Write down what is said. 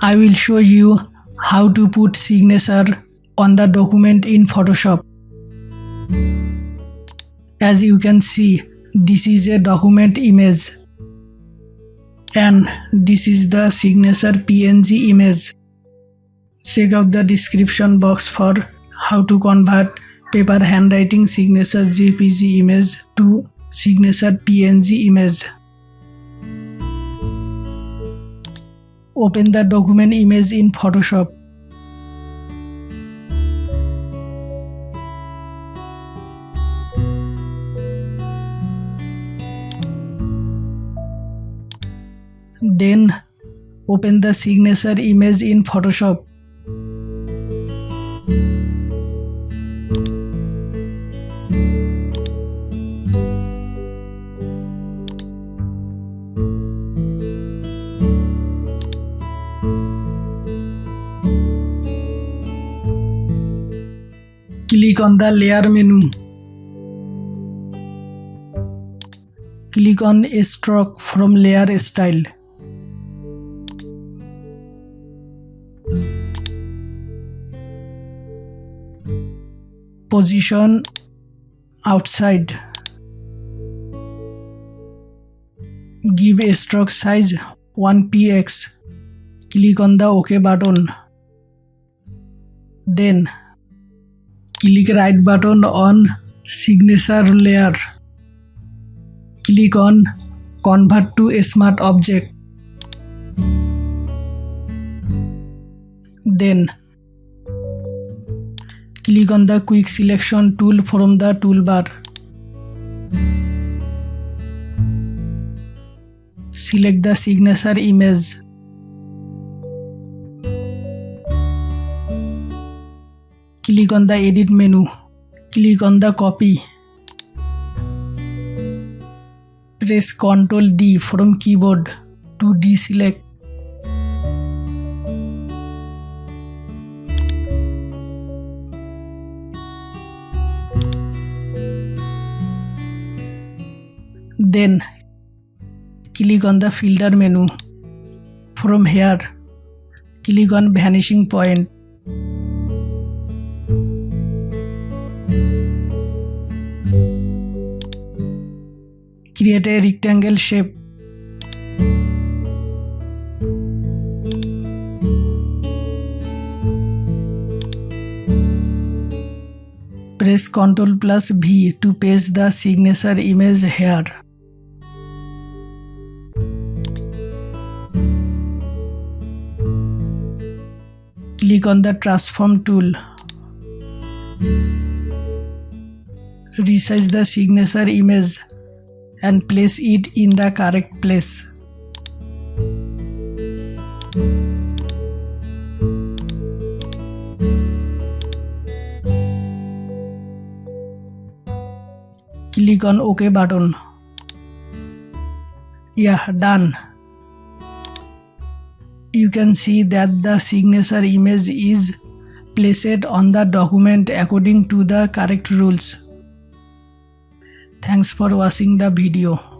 I will show you how to put signature on the document in Photoshop. As you can see, this is a document image and this is the signature PNG image. Check out the description box for how to convert paper handwriting signature JPG image to signature PNG image. Open the document image in Photoshop. Then open the signature image in Photoshop. Click on the layer menu. Click on a stroke from layer style. Position outside. Give a stroke size 1px. Click on the OK button. Then click right button on signature layer. Click on Convert to a Smart Object. Then click on the Quick Selection tool from the toolbar. Select the signature image. Click on the Edit menu. Click on the Copy. Press Ctrl D from keyboard to deselect. Then click on the Filter menu. From here, click on Vanishing Point. Create a rectangle shape. Press Ctrl+V to paste the signature image here. Click on the Transform tool. Resize the signature image and place it in the correct place. Click on OK button. Yeah, done. You can see that the signature image is placed on the document according to the correct rules. Thanks for watching the video.